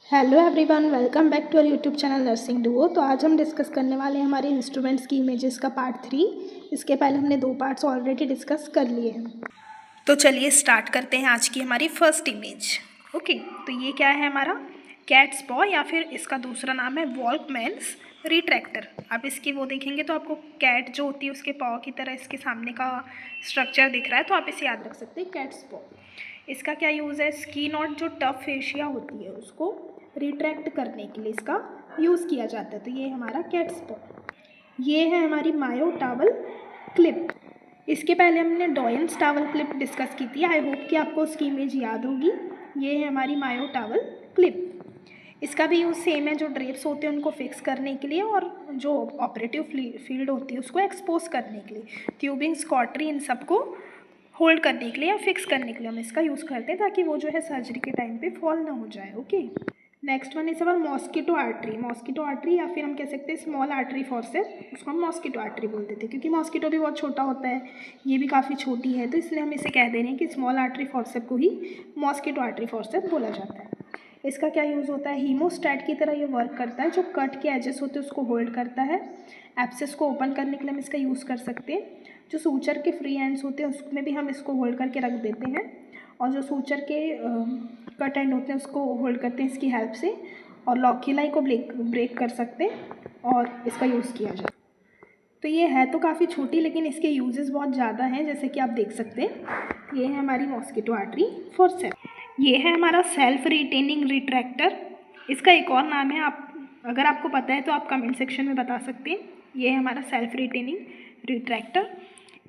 Hello everyone, welcome back to our YouTube channel nursing duo. तो आज हम discuss करने वाले हैं हमारे इंस्ट्रूमेंट्स की इमेजेस का पार्ट 3। इसके पहले हमने 2 पार्ट्स ऑलरेडी डिस्कस कर लिए हैं। तो चलिए स्टार्ट करते हैं आज की हमारी फर्स्ट इमेज। ओके, तो ये क्या है हमारा कैट्स पॉ, या फिर इसका दूसरा नाम है वॉल्कमैन्स रिट्रैक्टर। आप इसकी वो देखेंगे तो आपको कैट जो होती है उसके पॉ की तरह इसके सामने का स्ट्रक्चर दिख रहा है, तो आप इसे याद रख सकते हैं कैट्स पॉ। इसका क्या यूज़ है, स्किन और जो टफ फेशिया होती है उसको रिट्रैक्ट करने के लिए इसका यूज़ किया जाता है। तो ये हमारा कैट्स पॉ। ये है हमारी मायो टावल क्लिप। इसके पहले हमने डॉयंस टावल क्लिप डिस्कस की थी। आई होप कि आपको उसकी इमेज याद होगी। ये है हमारी मायो टावल क्लिप। इसका भी यूज़ सेम है, जो ड्रेप्स होते हैं उनको फिक्स करने के लिए और जो ऑपरेटिव फील्ड होती है उसको एक्सपोज करने के लिए, ट्यूबिंग, स्कॉटरी, इन सबको होल्ड करने के लिए या फिक्स करने के लिए हम इसका यूज़ करते हैं, ताकि वो जो है सर्जरी के टाइम पे फॉल ना हो जाए। Okay, next one is our mosquito artery. Mosquito artery या फिर हम कह सकते हैं स्मॉल आर्टरी फॉरसेप्स, उसको हम मॉस्किटो आर्टरी बोलते थे क्योंकि मॉस्किटो भी बहुत छोटा होता है, ये भी काफ़ी छोटी है, तो इसलिए हम इसे कह दे रहे हैं कि स्मॉल आर्टरी फॉरसेप को ही मॉस्किटो आर्टरी फॉरसेप बोला जाता है। इसका क्या यूज़ होता है, हीमोस्टैट की तरह ये वर्क करता है। जो कट के एजेस होते हैं उसको होल्ड करता है। एब्सेस को ओपन करने के लिए हम इसका यूज़ कर सकते हैं। जो सूचर के फ्री एंड्स होते हैं उसमें भी हम इसको होल्ड करके रख देते हैं, और जो सूचर के कट एंड होते हैं उसको होल्ड करते हैं इसकी हेल्प से, और लॉक्यूलाई को ब्रेक कर सकते हैं और इसका यूज़ किया जाए। तो ये है तो काफ़ी छोटी, लेकिन इसके यूजेस बहुत ज़्यादा हैं, जैसे कि आप देख सकते हैं। ये है हमारी मॉस्किटो आर्टरी फॉरसेप। ये है हमारा सेल्फ रिटेनिंग रिट्रैक्टर। इसका एक और नाम है, आप अगर आपको पता है तो आप कमेंट सेक्शन में बता सकते हैं। ये है हमारा सेल्फ रिटेनिंग रिट्रैक्टर।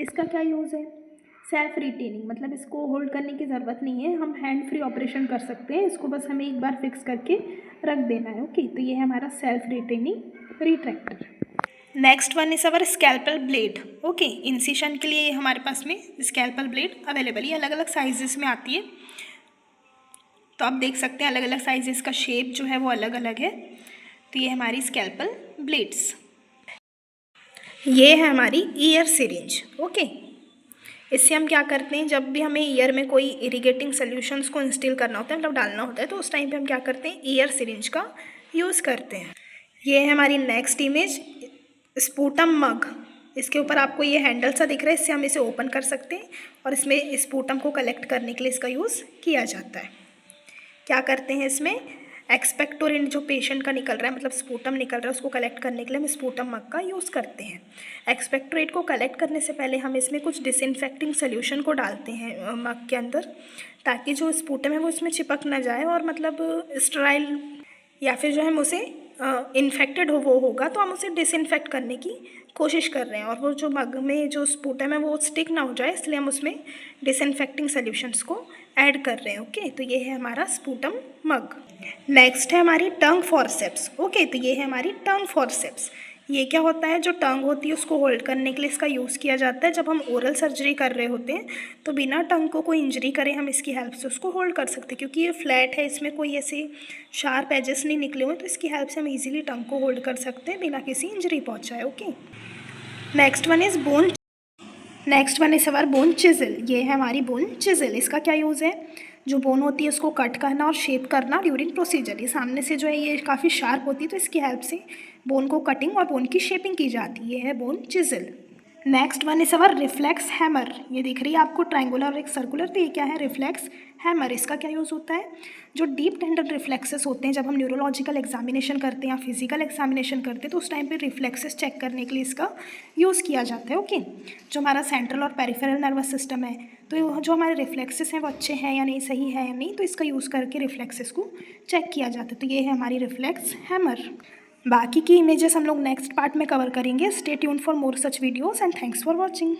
इसका क्या यूज़ है, सेल्फ रिटेनिंग मतलब इसको होल्ड करने की ज़रूरत नहीं है, हम हैंड फ्री ऑपरेशन कर सकते हैं। इसको बस हमें एक बार फिक्स करके रख देना है। ओके, तो ये है हमारा self retaining retractor. Next one is our scalpel blade. Okay, incision के लिए हमारे पास में स्कैल्पल ब्लेड अवेलेबल, ये अलग अलग साइजेस में आती है, तो आप देख सकते हैं अलग अलग साइजेस का शेप जो है वो अलग अलग है। तो ये हमारी स्कैल्पल ब्लेड्स। ये है हमारी ईयर सिरिंज। ओके, इससे हम क्या करते हैं, जब भी हमें ईयर में कोई इरिगेटिंग सोल्यूशंस को इंस्टिल करना होता है, मतलब डालना होता है, तो उस टाइम पे हम क्या करते हैं, ईयर सिरिंज का यूज़ करते हैं। ये है हमारी नेक्स्ट इमेज, स्पूटम मग। इसके ऊपर आपको ये हैंडल सा दिख रहा है, इससे हम इसे ओपन कर सकते हैं और इसमें स्पूटम को कलेक्ट करने के लिए इसका यूज़ किया जाता है। क्या करते हैं इसमें, एक्सपेक्टोरेंट जो पेशेंट का निकल रहा है, मतलब स्पूटम निकल रहा है, उसको कलेक्ट करने के लिए हम स्पूटम मग का यूज़ करते हैं। एक्सपेक्टोरेट को कलेक्ट करने से पहले हम इसमें कुछ डिसइंफेक्टिंग सोल्यूशन को डालते हैं मग के अंदर, ताकि जो स्पूटम है वो इसमें चिपक ना जाए, और मतलब स्टराइल या फिर जो हम उसे इन्फेक्टेड हो वो होगा तो हम उसे डिसइंफेक्ट करने की कोशिश कर रहे हैं, और वो जो मग में जो स्पूटम है वो स्टिक ना हो जाए, इसलिए हम उसमें डिसइंफेक्टिंग सोल्यूशंस को ऐड कर रहे हैं। ओके, तो ये है हमारा स्पूटम मग। नेक्स्ट है हमारी टंग फॉरसेप्स। ओके, तो ये है हमारी टंग फॉरसेप्स। ये क्या होता है, जो टंग होती है उसको होल्ड करने के लिए इसका यूज़ किया जाता है। जब हम ओरल सर्जरी कर रहे होते हैं तो बिना टंग को कोई इंजरी करे हम इसकी हेल्प से उसको होल्ड कर सकते हैं, क्योंकि ये फ्लैट है, इसमें कोई ऐसे शार्प एजेस नहीं निकले हुए, तो इसकी हेल्प से हम इजीली टंग को होल्ड कर सकते हैं बिना किसी इंजरी पहुंचाए। Okay, next one is bone. Next one is our bone chisel. ये है हमारी बोन चिजल। इसका क्या यूज़ है, जो बोन होती है उसको कट करना और शेप करना ड्यूरिंग प्रोसीजर। ये सामने से जो है ये काफ़ी शार्प होती है, तो इसकी हेल्प से बोन को कटिंग और बोन की शेपिंग की जाती है। ये है bone chisel. Next one is our reflex hammer. ये दिख रही है आपको ट्रायंगुलर और एक सर्कुलर, तो ये क्या है, रिफ्लेक्स हैमर। इसका क्या यूज़ होता है, जो डीप टेंडन रिफ्लेक्सेस होते हैं, जब हम न्यूरोलॉजिकल एग्जामिनेशन करते हैं या फिजिकल एग्जामिनेशन करते हैं, तो उस टाइम पे रिफ्लेक्सेस चेक करने के लिए इसका यूज़ किया जाता है। ओके, जो हमारा सेंट्रल और पेरिफेरल नर्वस सिस्टम है, तो जो हमारे रिफ्लेक्सेस हैं वो अच्छे हैं या नहीं, सही है या नहीं, तो इसका यूज़ करके रिफ्लेक्सेस को चेक किया जाता है। तो ये है हमारी रिफ्लेक्स हैमर। बाकी की इमेजेस हम लोग नेक्स्ट पार्ट में कवर करेंगे। Stay tuned for more such videos and thanks for watching.